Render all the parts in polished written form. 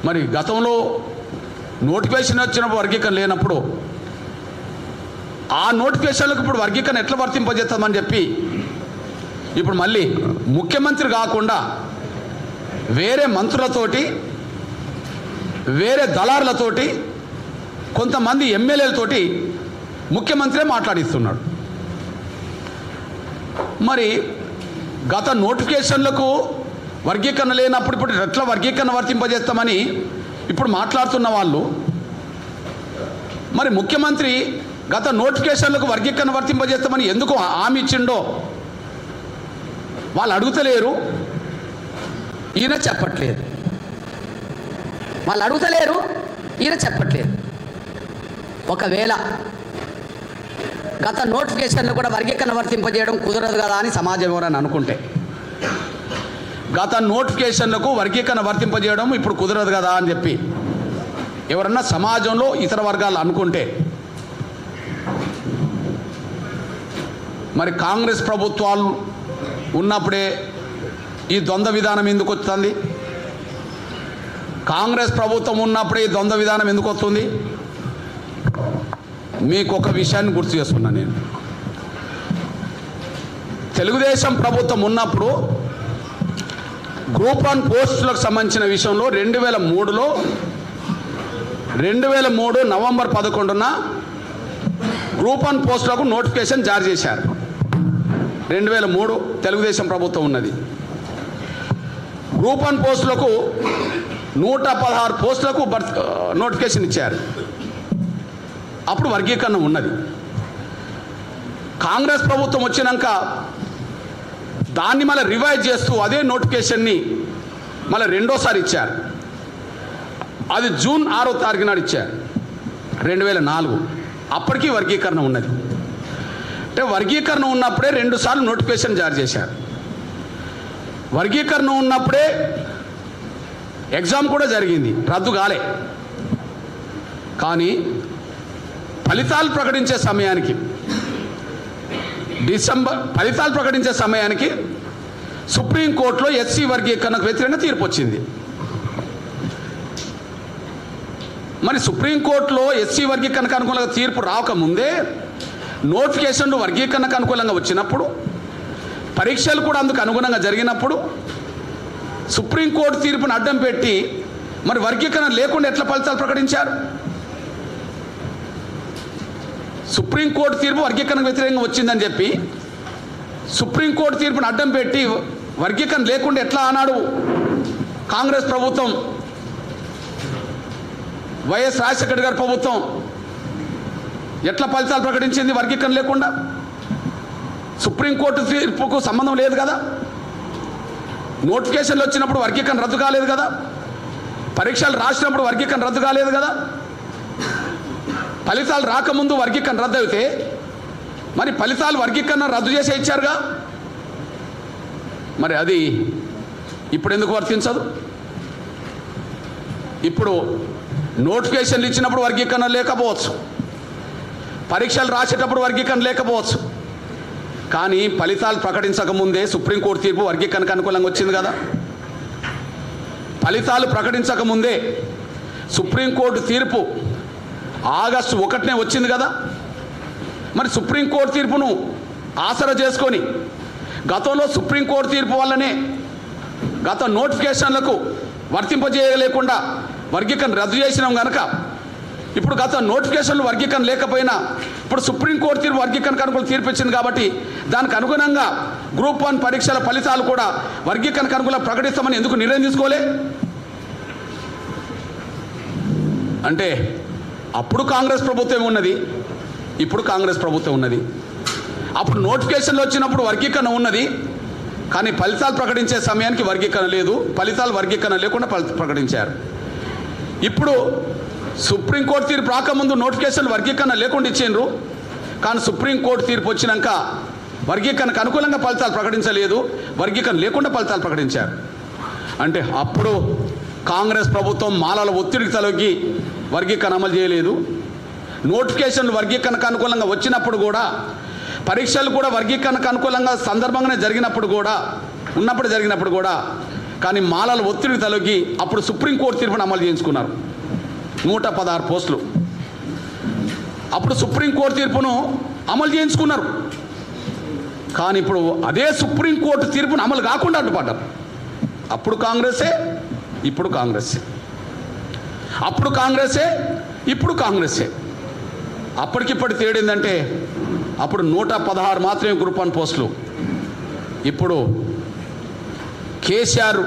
మరి గతంలో నోటిఫికేషన్ వచ్చినప్పుడు వర్గీకరణ లేనప్పుడు ఆ నోటిఫికేషన్లకు ఇప్పుడు వర్గీకరణ ఎట్లా వర్తింపజేస్తామని చెప్పి ఇప్పుడు మళ్ళీ ముఖ్యమంత్రి కాకుండా వేరే మంత్రులతోటి వేరే దళారులతోటి కొంతమంది ఎమ్మెల్యేలతోటి ముఖ్యమంత్రే మాట్లాడిస్తున్నాడు. మరి గత నోటిఫికేషన్లకు వర్గీకరణ లేనప్పుడు ఇప్పుడు ఎట్లా వర్గీకరణ వర్తింపజేస్తామని ఇప్పుడు మాట్లాడుతున్న వాళ్ళు, మరి ముఖ్యమంత్రి గత నోటిఫికేషన్లకు వర్గీకరణ వర్తింపజేస్తామని ఎందుకు హామీ ఇచ్చిండో వాళ్ళు అడుగుతలేరు, ఈయన చెప్పట్లేదు. వాళ్ళు అడుగుతలేరు, ఈయన చెప్పట్లేదు. ఒకవేళ గత నోటిఫికేషన్లు కూడా వర్గీకరణ వర్తింపజేయడం కుదరదు కదా అని సమాజం ఎవరని అనుకుంటే, గత నోటిఫికేషన్లకు వర్గీకరణ వర్తింపజేయడం ఇప్పుడు కుదరదు కదా అని చెప్పి ఎవరన్నా సమాజంలో ఇతర వర్గాలు అనుకుంటే, మరి కాంగ్రెస్ ప్రభుత్వాలు ఉన్నప్పుడే ఈ ద్వంద్వ విధానం ఎందుకు వస్తుంది? కాంగ్రెస్ ప్రభుత్వం ఉన్నప్పుడే ఈ ద్వంద్వ విధానం ఎందుకు వస్తుంది? మీకు ఒక విషయాన్ని గుర్తు చేస్తున్నాను నేను. తెలుగుదేశం ప్రభుత్వం ఉన్నప్పుడు గ్రూప్ 1 పోస్టులకు సంబంధించిన విషయంలో 2003 నవంబర్ 11న గ్రూప్ 1 పోస్టులకు నోటిఫికేషన్ జారీ చేశారు. 2003 తెలుగుదేశం ప్రభుత్వం ఉన్నది. గ్రూప్ 1 పోస్టులకు 116 పోస్టులకు నోటిఫికేషన్ ఇచ్చారు. అప్పుడు వర్గీకరణ ఉన్నది. కాంగ్రెస్ ప్రభుత్వం వచ్చినాక దాన్ని మళ్ళీ రివైజ్ చేస్తూ అదే నోటిఫికేషన్ని మళ్ళీ రెండోసారి ఇచ్చారు. అది జూన్ 6వ తారీఖు నాడు ఇచ్చారు 2004. అప్పటికీ వర్గీకరణ ఉన్నది. అంటే వర్గీకరణ ఉన్నప్పుడే 2 సార్లు నోటిఫికేషన్ జారీ చేశారు. వర్గీకరణ ఉన్నప్పుడే ఎగ్జామ్ కూడా జరిగింది, రద్దు కాలే. కానీ ఫలితాలు ప్రకటించే సమయానికి సుప్రీంకోర్టులో ఎస్సీ వర్గీకరణకు వ్యతిరేకంగా తీర్పు వచ్చింది. మరి సుప్రీంకోర్టులో ఎస్సీ వర్గీకరణకు అనుకూలంగా తీర్పు రాకముందే నోటిఫికేషన్లు వర్గీకరణకు అనుకూలంగా వచ్చినప్పుడు, పరీక్షలు కూడా అందుకు అనుగుణంగా జరిగినప్పుడు సుప్రీంకోర్టు తీర్పును అడ్డం పెట్టి మరి వర్గీకరణ లేకుండా ఎట్లా ఫలితాలు ప్రకటించారు? సుప్రీంకోర్టు తీర్పు వర్గీకరణకు వ్యతిరేకంగా వచ్చిందని చెప్పి సుప్రీంకోర్టు తీర్పును అడ్డం పెట్టి వర్గీకరణ లేకుండా ఎట్లా అన్నాడు కాంగ్రెస్ ప్రభుత్వం, వైఎస్ రాజశేఖర్ గారి ప్రభుత్వం ఎట్లా ఫలితాలు ప్రకటించింది వర్గీకరణ లేకుండా? సుప్రీంకోర్టు తీర్పుకు సంబంధం లేదు కదా. నోటిఫికేషన్లు వచ్చినప్పుడు వర్గీకరణ రద్దు కాలేదు కదా. పరీక్షలు రాసినప్పుడు వర్గీకరణ రద్దు కాలేదు కదా. ఫలితాలు రాకముందు వర్గీకరణ రద్దు అయితే మరి ఫలితాలు వర్గీకరణ రద్దు చేసే ఇచ్చారుగా. మరి అది ఇప్పుడు ఎందుకు వర్తించదు? ఇప్పుడు నోటిఫికేషన్లు ఇచ్చినప్పుడు వర్గీకరణ లేకపోవచ్చు, పరీక్షలు రాసేటప్పుడు వర్గీకరణ లేకపోవచ్చు, కానీ ఫలితాలు ప్రకటించకముందే సుప్రీంకోర్టు తీర్పు వర్గీకరణకు అనుకూలంగా వచ్చింది కదా. ఫలితాలు ప్రకటించకముందే సుప్రీంకోర్టు తీర్పు ఆగస్టు 1నే వచ్చింది కదా. మరి సుప్రీంకోర్టు తీర్పును ఆసరా చేసుకొని గతంలో సుప్రీంకోర్టు తీర్పు వల్లనే గత నోటిఫికేషన్లకు వర్తింపజేయలేకుండా వర్గీకరణ రద్దు చేసినాం కనుక ఇప్పుడు గత నోటిఫికేషన్లు వర్గీకరణ లేకపోయినా ఇప్పుడు సుప్రీంకోర్టు తీర్పు వర్గీకరణకు అనుకూల తీర్పు ఇచ్చింది కాబట్టి దానికి అనుగుణంగా గ్రూప్ 1 పరీక్షల ఫలితాలు కూడా వర్గీకరణకు అనుకూలంగా ప్రకటిస్తామని ఎందుకు నిర్ణయం తీసుకోలే? అంటే అప్పుడు కాంగ్రెస్ ప్రభుత్వం ఉన్నది, ఇప్పుడు కాంగ్రెస్ ప్రభుత్వం ఉన్నది. అప్పుడు నోటిఫికేషన్లు వచ్చినప్పుడు వర్గీకరణ ఉన్నది, కానీ ఫలితాలు ప్రకటించే సమయానికి వర్గీకరణ లేదు, ఫలితాలు వర్గీకరణ లేకుండా ప్రకటించారు. ఇప్పుడు సుప్రీంకోర్టు తీర్పు రాకముందు నోటిఫికేషన్ వర్గీకరణ లేకుండా ఇచ్చిండ్రు, కానీ సుప్రీంకోర్టు తీర్పు వచ్చినాక వర్గీకరణకు అనుకూలంగా ఫలితాలు ప్రకటించలేదు, వర్గీకరణ లేకుండా ఫలితాలు ప్రకటించారు. అంటే అప్పుడు కాంగ్రెస్ ప్రభుత్వం మాలల ఒత్తిడికి తలొగ్గి వర్గీకరణ అమలు చేయలేదు. నోటిఫికేషన్లు వర్గీకరణకు అనుకూలంగా వచ్చినప్పుడు కూడా, పరీక్షలు కూడా వర్గీకరణకు అనుకూలంగా సందర్భంగానే జరిగినప్పుడు కూడా కానీ మాలల ఒత్తిడి తొలగి అప్పుడు సుప్రీంకోర్టు తీర్పును అమలు చేయించుకున్నారు 116 పోస్టులు. అప్పుడు సుప్రీంకోర్టు తీర్పును అమలు చేయించుకున్నారు. కానీ ఇప్పుడు అదే సుప్రీంకోర్టు తీర్పును అమలు కాకుండా అడ్డుపడ్డారు. అప్పుడు కాంగ్రెసే, ఇప్పుడు కాంగ్రెసే. అప్పుడు కాంగ్రెసే, ఇప్పుడు కాంగ్రెసే. అప్పటికిప్పటి తేడిందంటే అప్పుడు 116 మాత్రమే గ్రూప్ 1 పోస్టులు. ఇప్పుడు కేసీఆర్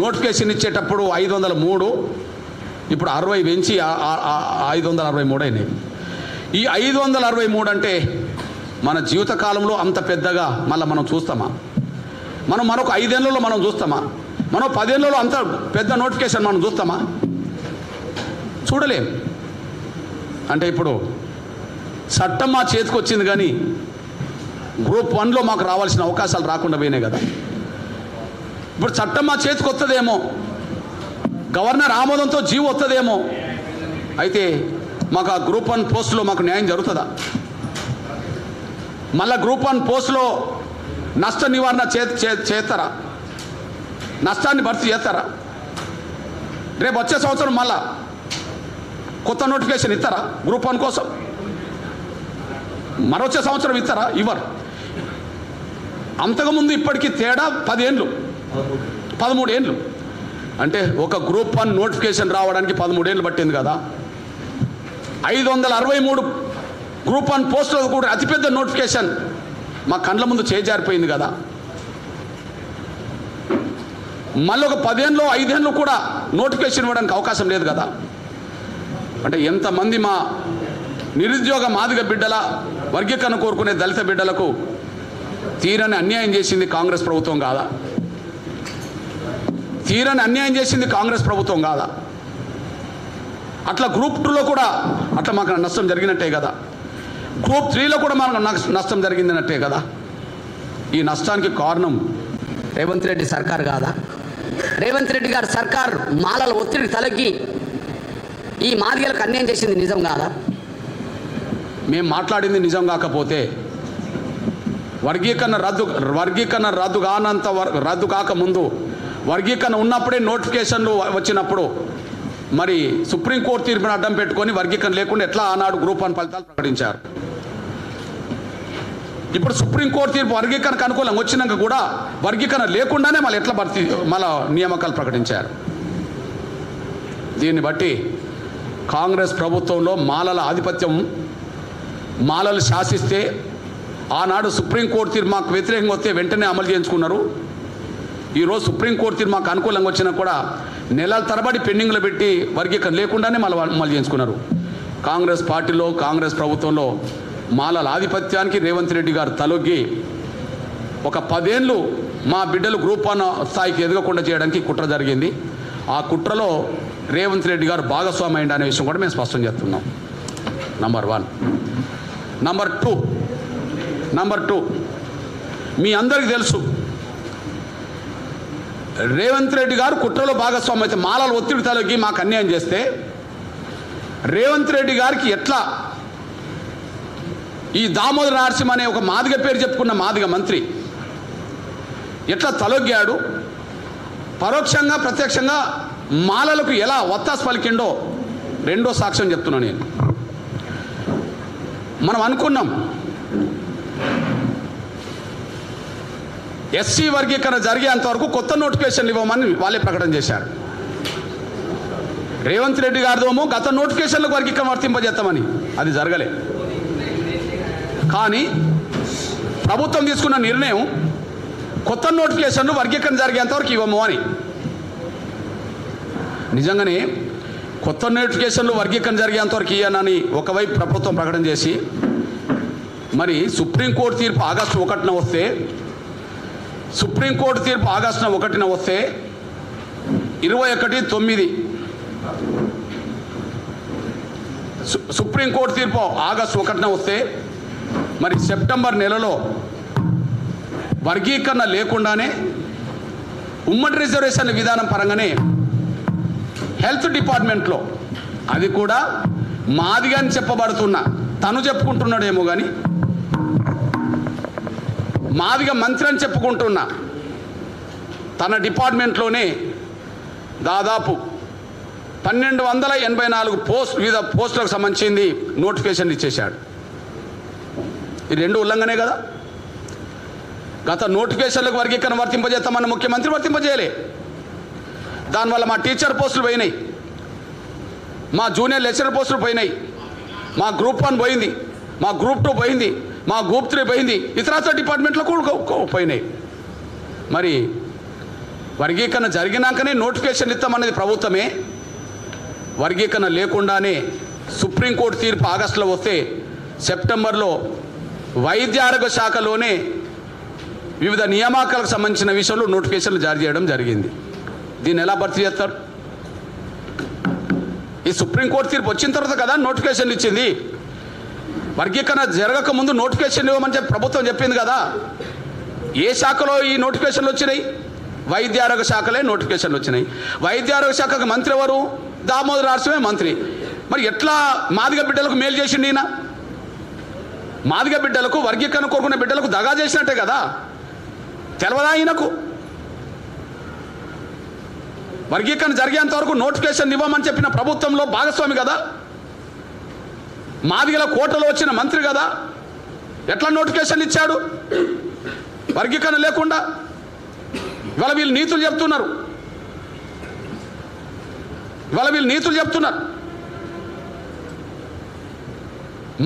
నోటిఫికేషన్ ఇచ్చేటప్పుడు 503, ఇప్పుడు 60 పెంచి 563 అయినాయి. ఈ 563 అంటే మన జీవితకాలంలో అంత పెద్దగా మళ్ళీ మనం చూస్తామా? మనం మరొక 5 ఏళ్లలో మనం చూస్తామా? మనం 10 ఏళ్లలో అంత పెద్ద నోటిఫికేషన్ మనం చూస్తామా? చూడలేం. అంటే ఇప్పుడు చట్టం మా చేతికి వచ్చింది, కానీ గ్రూప్ 1లో మాకు రావాల్సిన అవకాశాలు రాకుండా పోయినాయి కదా. ఇప్పుడు చట్టం మా చేతికి వస్తుందేమో, గవర్నర్ ఆమోదంతో జీవో వస్తుందేమో, అయితే మాకు ఆ గ్రూప్ 1 పోస్టులో మాకు న్యాయం జరుగుతుందా? మళ్ళీ గ్రూప్ 1 పోస్టులో నష్ట నివారణ చేస్తారా? నష్టాన్ని భర్తీ చేస్తారా? రేపు వచ్చే సంవత్సరం మళ్ళా కొత్త నోటిఫికేషన్ ఇస్తారా గ్రూప్ 1 కోసం? మరొచ్చే సంవత్సరం ఇస్తారా? ఇవ్వరు. అంతకుముందు ఇప్పటికీ తేడా 10 ఏళ్ళు, 13 ఏళ్ళు. అంటే ఒక గ్రూప్ 1 నోటిఫికేషన్ రావడానికి 13 ఏళ్ళు పట్టింది కదా. 563 గ్రూప్ 1 పోస్టులు కూడా అతిపెద్ద నోటిఫికేషన్ మా కండ్ల ముందు చేజారిపోయింది కదా. మళ్ళీ ఒక 10 ఏళ్ళు 5 ఏళ్ళు కూడా నోటిఫికేషన్ ఇవ్వడానికి అవకాశం లేదు కదా. అంటే ఎంతమంది మా నిరుద్యోగ మాదిగ బిడ్డల వర్గీకరణ కోరుకునే దళిత బిడ్డలకు తీరని అన్యాయం చేసింది కాంగ్రెస్ ప్రభుత్వం కాదా? తీరని అన్యాయం చేసింది కాంగ్రెస్ ప్రభుత్వం కాదా? అట్లా గ్రూప్ 2లో కూడా అట్లా మాకు నష్టం జరిగినట్టే కదా. గ్రూప్ 3లో కూడా మనకు నష్టం జరిగిందన్నట్టే కదా. ఈ నష్టానికి కారణం రేవంత్ రెడ్డి సర్కార్ కాదా? రేవంత్ రెడ్డి గారి సర్కార్ మాలల ఒత్తిడి తలకి ఈ మాదిగలకు అన్యాయం చేసింది నిజం కాదా? మేము మాట్లాడింది నిజం కాకపోతే వర్గీకరణ రద్దు కాకముందు, వర్గీకరణ ఉన్నప్పుడే నోటిఫికేషన్లు వచ్చినప్పుడు మరి సుప్రీంకోర్టు తీర్పును అడ్డం పెట్టుకొని వర్గీకరణ లేకుండా ఎట్లా ఆనాడు గ్రూప్ 1 ఫలితాలు ప్రకటించారు? ఇప్పుడు సుప్రీంకోర్టు తీర్పు వర్గీకరణకు అనుకూలంగా వచ్చినాక కూడా వర్గీకరణ లేకుండానే మళ్ళీ ఎట్లా మళ్ళీ నియామకాలు ప్రకటించారు? దీన్ని బట్టి కాంగ్రెస్ ప్రభుత్వంలో మాలల ఆధిపత్యం, మాలలు శాసిస్తే ఆనాడు సుప్రీంకోర్టు తీర్పు మాకు వ్యతిరేకంగా వస్తే వెంటనే అమలు చేయించుకున్నారు. ఈరోజు సుప్రీంకోర్టు తీర్పు మాకు అనుకూలంగా వచ్చినా కూడా నెలల తరబడి పెండింగ్లో పెట్టి వర్గీకరణ లేకుండానే మళ్ళీ అమలు చేయించుకున్నారు. కాంగ్రెస్ పార్టీలో, కాంగ్రెస్ ప్రభుత్వంలో మాలల ఆధిపత్యానికి రేవంత్ రెడ్డి గారు తలొగ్గి ఒక 10 ఏళ్ళు మా బిడ్డలు గ్రూప్ 1 స్థాయికి ఎదగకుండా చేయడానికి కుట్ర జరిగింది. ఆ కుట్రలో రేవంత్ రెడ్డి గారు భాగస్వామి అయింది అనే విషయం కూడా మేము స్పష్టం చేస్తున్నాం. నంబర్ 1. నంబర్ 2 మీ అందరికీ తెలుసు, రేవంత్ రెడ్డి గారు కుట్రలో భాగస్వామి అయితే మాలల ఒత్తిడి తలొగ్గి మాకు అన్యాయం చేస్తే రేవంత్ రెడ్డి గారికి ఎట్లా ఈ దామోదర నరసింహ అనే ఒక మాదిగ పేరు చెప్పుకున్న మాదిగ మంత్రి ఎట్లా తలొగ్గాడు, పరోక్షంగా ప్రత్యక్షంగా మాలలకు ఎలా ఒత్తాసు పలికిండో రెండో సాక్ష్యం చెప్తున్నా నేను. మనం అనుకున్నాం ఎస్సీ వర్గీకరణ జరిగేంత వరకు కొత్త నోటిఫికేషన్లు ఇవ్వమని వాళ్ళే ప్రకటన చేశారు. రేవంత్ రెడ్డి గారిదేమో గత నోటిఫికేషన్లకు వర్గీకరణ వర్తింపజేస్తామని, అది జరగలే. కానీ ప్రభుత్వం తీసుకున్న నిర్ణయం కొత్త నోటిఫికేషన్లు వర్గీకరణ జరిగేంతవరకు ఇవ్వము అని. నిజంగానే కొత్త నోటిఫికేషన్లు వర్గీకరణ జరిగేంతవరకు ఇవ్వనని ఒకవైపు ప్రభుత్వం ప్రకటన చేసి, మరి సుప్రీంకోర్టు తీర్పు ఆగస్టు 1న వస్తే, సుప్రీంకోర్టు తీర్పు ఆగస్టు 1న వస్తే 21/9 సుప్రీంకోర్టు తీర్పు ఆగస్టు 1న వస్తే మరి సెప్టెంబర్ నెలలో వర్గీకరణ లేకుండానే ఉమ్మడి రిజర్వేషన్ విధానం పరంగానే హెల్త్ డిపార్ట్మెంట్లో, అది కూడా మాదిగాని చెప్పబడుతున్న తను చెప్పుకుంటున్నాడేమో కానీ మాదిగా మంత్రి అని చెప్పుకుంటున్నా తన డిపార్ట్మెంట్లోనే దాదాపు 1284 వివిధ పోస్టులకు సంబంధించింది నోటిఫికేషన్ ఇచ్చేశాడు. ఈ రెండు ఉల్లంఘనే కదా. గత నోటిఫికేషన్లకు వర్గీకరణ వర్తింపజేస్తామన్న ముఖ్యమంత్రి వర్తింపజేయలే. దానివల్ల మా టీచర్ పోస్టులు పోయినాయి, మా జూనియర్ లెక్చరర్ పోస్టులు పోయినాయి, మా గ్రూప్ 1 పోయింది, మా గ్రూప్ 2 పోయింది, మా గ్రూప్ 3 పోయింది, ఇతర డిపార్ట్మెంట్లో కూడా పోయినాయి. మరి వర్గీకరణ జరిగినాకనే నోటిఫికేషన్ ఇస్తామన్నది ప్రభుత్వమే. వర్గీకరణ లేకుండానే సుప్రీంకోర్టు తీర్పు ఆగస్టులో వస్తే సెప్టెంబర్లో వైద్య ఆరోగ్య శాఖలోనే వివిధ నియామకాలకు సంబంధించిన విషయంలో నోటిఫికేషన్లు జారీ చేయడం జరిగింది. దీన్ని ఎలా భర్తీ చేస్తారు? ఈ సుప్రీంకోర్టు తీర్పు వచ్చిన తర్వాత కదా నోటిఫికేషన్లు ఇచ్చింది. వర్గీకరణ జరగక ముందు నోటిఫికేషన్ ఇవ్వమని చెప్పి ప్రభుత్వం చెప్పింది కదా. ఏ శాఖలో ఈ నోటిఫికేషన్లు వచ్చినాయి? వైద్య ఆరోగ్య శాఖలే నోటిఫికేషన్లు వచ్చినాయి. వైద్య ఆరోగ్య శాఖకు మంత్రి ఎవరు? దామోదర రాష్ట్రమే మంత్రి. మరి ఎట్లా మాదిగ బిడ్డలకు మేలు చేసిండు ఈయన? మాదిగ బిడ్డలకు, వర్గీకరణ కోరుకునే బిడ్డలకు దగా చేసినట్టే కదా. తెలవదా ఈయనకు? వర్గీకరణ జరిగేంత వరకు నోటిఫికేషన్ ఇవ్వమని చెప్పిన ప్రభుత్వంలో భాగస్వామి కదా. మాదిగల కోటలో వచ్చిన మంత్రి కదా. ఎట్లా నోటిఫికేషన్ ఇచ్చాడు వర్గీకరణ లేకుండా? ఇవాళ వీళ్ళు నీతులు చెప్తున్నారు.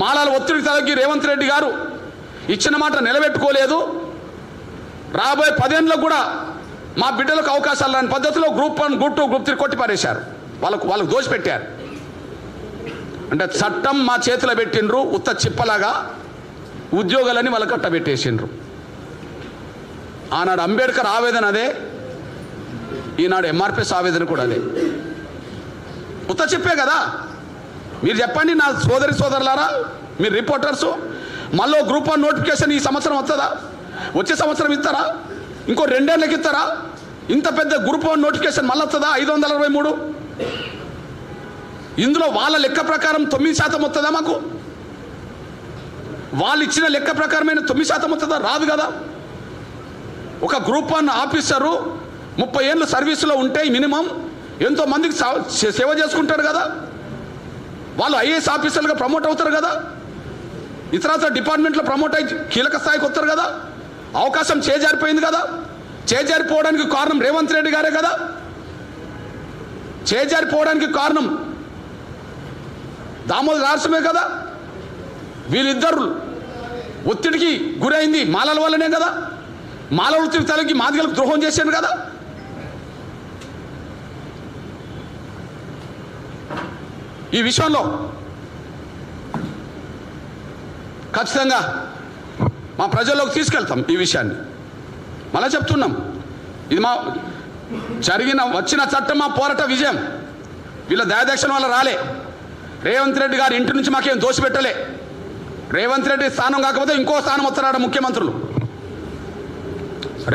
మాలాల ఒత్తిడికి తలకి రేవంత్ రెడ్డి గారు ఇచ్చిన మాట నిలబెట్టుకోలేదు. రాబోయే 10 ఏళ్ళకు కూడా మా బిడ్డలకు అవకాశాలు రాని పద్ధతిలో గ్రూప్ 1, గ్రూప్ 2, గ్రూప్ 3 కొట్టి పారేశారు. వాళ్ళకు దోషిపెట్టారు. అంటే చట్టం మా చేతిలో పెట్టిండ్రు, ఉత్త చిప్పలాగా ఉద్యోగాలని వాళ్ళ కట్టబెట్టేసిండ్రు. ఆనాడు అంబేద్కర్ ఆవేదన అదే, ఈనాడు ఎంఆర్పిఎస్ ఆవేదన కూడా అదే. ఉత్త చెప్పే కదా. మీరు చెప్పండి నా సోదరులారా, మీరు రిపోర్టర్సు, మళ్ళీ గ్రూప్ 1 నోటిఫికేషన్ ఈ సంవత్సరం వస్తుందా? వచ్చే సంవత్సరం ఇస్తారా? ఇంకో 2 ఏళ్ళకి ఇస్తారా? ఇంత పెద్ద గ్రూప్ 1 నోటిఫికేషన్ మళ్ళీ వస్తుందా? 563. ఇందులో వాళ్ళ లెక్క ప్రకారం 9% వస్తుందా? మాకు వాళ్ళు ఇచ్చిన లెక్క ప్రకారమైన 9% వస్తుందా? రాదు కదా. ఒక గ్రూప్ 1 ఆఫీసరు 30 ఏళ్ళు సర్వీసులో ఉంటే మినిమం ఎంతో మందికి సేవ చేసుకుంటారు కదా. వాళ్ళు ఐఏఎస్ ఆఫీసర్లుగా ప్రమోట్ అవుతారు కదా. ఇతర డిపార్ట్మెంట్లో ప్రమోట్ అయ్యి కీలక స్థాయికి వస్తారు కదా. అవకాశం చేజారిపోయింది కదా. చేజారిపోవడానికి కారణం రేవంత్ రెడ్డి గారే కదా. చేజారిపోవడానికి కారణం దామోదర రాష్ట్రమే కదా. వీళ్ళిద్దరు ఒత్తిడికి గురైంది మాలల వల్లనే కదా. మాలల ఒత్తిడి తలకి మాదిగలకు ద్రోహం చేశాను కదా. ఈ విషయంలో ఖచ్చితంగా మా ప్రజల్లోకి తీసుకెళ్తాం. ఈ విషయాన్ని మళ్ళా చెప్తున్నాం. ఇది మా వచ్చిన చట్టం మా పోరాట విజయం. వీళ్ళ దయాదక్షిణ వల్ల రాలే. రేవంత్ రెడ్డి గారి ఇంటి నుంచి మాకేం దోషిపెట్టలే. రేవంత్ రెడ్డి స్థానం కాకపోతే ఇంకో స్థానం వస్తారాడ ముఖ్యమంత్రులు.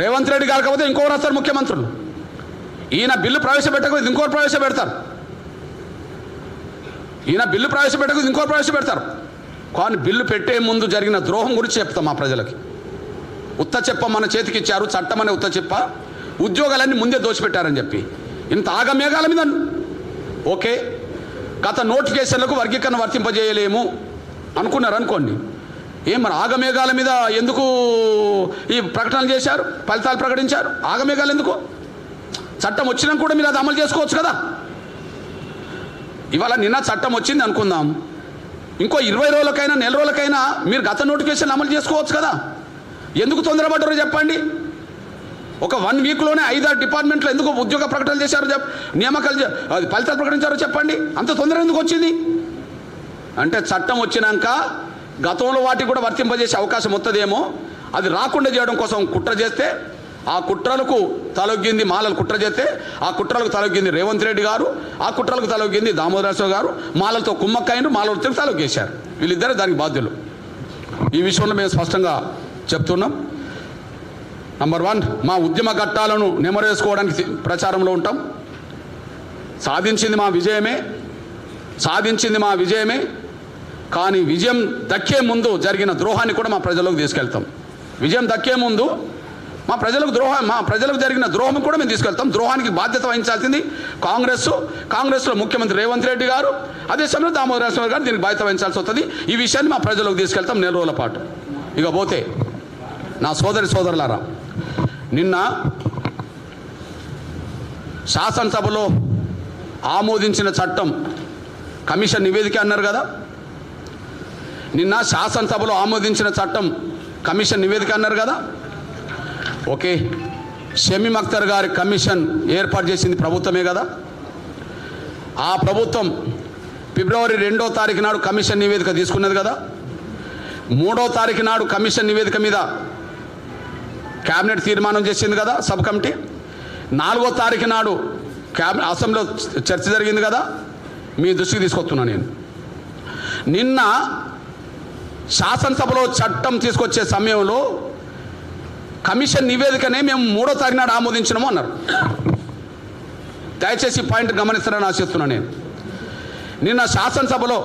రేవంత్ రెడ్డి గారు కాకపోతే ఇంకోరు వస్తారు ముఖ్యమంత్రులు. ఈయన బిల్లు ప్రవేశపెట్టకపోతే ఇంకోరు ప్రవేశపెడతారు. ఇంకోరు ప్రవేశపెడతారు. కానీ బిల్లు పెట్టే ముందు జరిగిన ద్రోహం గురించి చెప్తాం మా ప్రజలకి. ఉత్త చెప్ప మన చేతికి ఇచ్చారు, చట్టం అనే ఉత్త చెప్ప, ఉద్యోగాలన్నీ ముందే దోచిపెట్టారని చెప్పి ఇంత ఆగమేఘాల మీద ఓకే. గత నోటిఫికేషన్లకు వర్గీకరణ వర్తింపజేయలేము అనుకున్నారు అనుకోండి. మరి ఆగమేఘాల మీద ఎందుకు ఈ ప్రకటనలు చేశారు, ఫలితాలు ప్రకటించారు? ఆగమేఘాలు ఎందుకు? చట్టం వచ్చినా కూడా మీరు అది అమలు చేసుకోవచ్చు కదా. ఇవాళ నిన్న చట్టం వచ్చింది అనుకుందాం, ఇంకో 20 రోజులకైనా నెల రోజులకైనా మీరు గత నోటిఫికేషన్ అమలు చేసుకోవచ్చు కదా. ఎందుకు తొందరపడ్డారో చెప్పండి. ఒక 1 వీక్లోనే 5-6 డిపార్ట్మెంట్లో ఎందుకు ఉద్యోగ ప్రకటనలు చేశారో నియామకాలు ఫలితాలు ప్రకటించారో చెప్పండి. అంత తొందర ఎందుకు వచ్చింది? అంటే చట్టం వచ్చినాక గతంలో వాటికి కూడా వర్తింపజేసే అవకాశం వస్తుందేమో, అది రాకుండా చేయడం కోసం కుట్ర చేస్తే, ఆ కుట్రలకు తలొగ్గింది మాలలు కుట్ర చేస్తే, ఆ కుట్రలకు తలొగ్గింది రేవంత్ రెడ్డి గారు, ఆ కుట్రలకు తలొగ్గింది దామోదరరావు గారు. మాలలతో కుమ్మక్కైండు, మాలలతో తలొగ్గేశారు. వీళ్ళిద్దరే దానికి బాధ్యులు. ఈ విషయంలో మేము స్పష్టంగా చెప్తున్నాం. నంబర్ 1, మా ఉద్యమ ఘట్టాలను నెమరేసుకోవడానికి ప్రచారంలో ఉంటాం. సాధించింది మా విజయమే. కానీ విజయం దక్కే ముందు జరిగిన ద్రోహాన్ని కూడా మా ప్రజల్లోకి తీసుకెళ్తాం. విజయం దక్కే ముందు మా ప్రజలకు జరిగిన ద్రోహం కూడా మేము తీసుకెళ్తాం. ద్రోహానికి బాధ్యత వహించాల్సింది కాంగ్రెస్లో ముఖ్యమంత్రి రేవంత్ రెడ్డి గారు, అదే సమయంలో దామోదర రాజనరసింహ గారు దీనికి బాధ్యత వహించాల్సి వస్తుంది. ఈ విషయాన్ని మా ప్రజలకు తీసుకెళ్తాం 4 రోజుల పాటు. ఇక పోతే నా సోదరులారా, నిన్న శాసనసభలో ఆమోదించిన చట్టం కమిషన్ నివేదిక అన్నారు కదా. నిన్న శాసనసభలో ఆమోదించిన చట్టం కమిషన్ నివేదిక అన్నారు కదా. ఓకే, షమీం అఖ్తర్ గారి కమిషన్ ఏర్పాటు చేసింది ప్రభుత్వమే కదా. ఆ ప్రభుత్వం ఫిబ్రవరి 2వ తారీఖు నాడు కమిషన్ నివేదిక తీసుకున్నది కదా. 3వ తారీఖు నాడు కమిషన్ నివేదిక మీద క్యాబినెట్ తీర్మానం చేసింది కదా సబ్ కమిటీ. 4వ తారీఖు నాడు అసెంబ్లీలో చర్చ జరిగింది కదా. మీ దృష్టికి తీసుకొస్తున్నాను నేను. నిన్న శాసనసభలో చట్టం తీసుకొచ్చే సమయంలో కమిషన్ నివేదికనే మేము 3వ తారీఖు నాడు ఆమోదించినాము అన్నారు. దయచేసి పాయింట్ గమనిస్తారని ఆశిస్తున్నాను నేను. నిన్న శాసనసభలో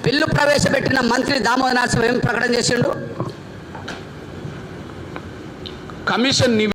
బిల్లు ప్రవేశపెట్టిన మంత్రి దామోదర రాజనరసింహ ఏం ప్రకటన చేసిండు? కమిషన్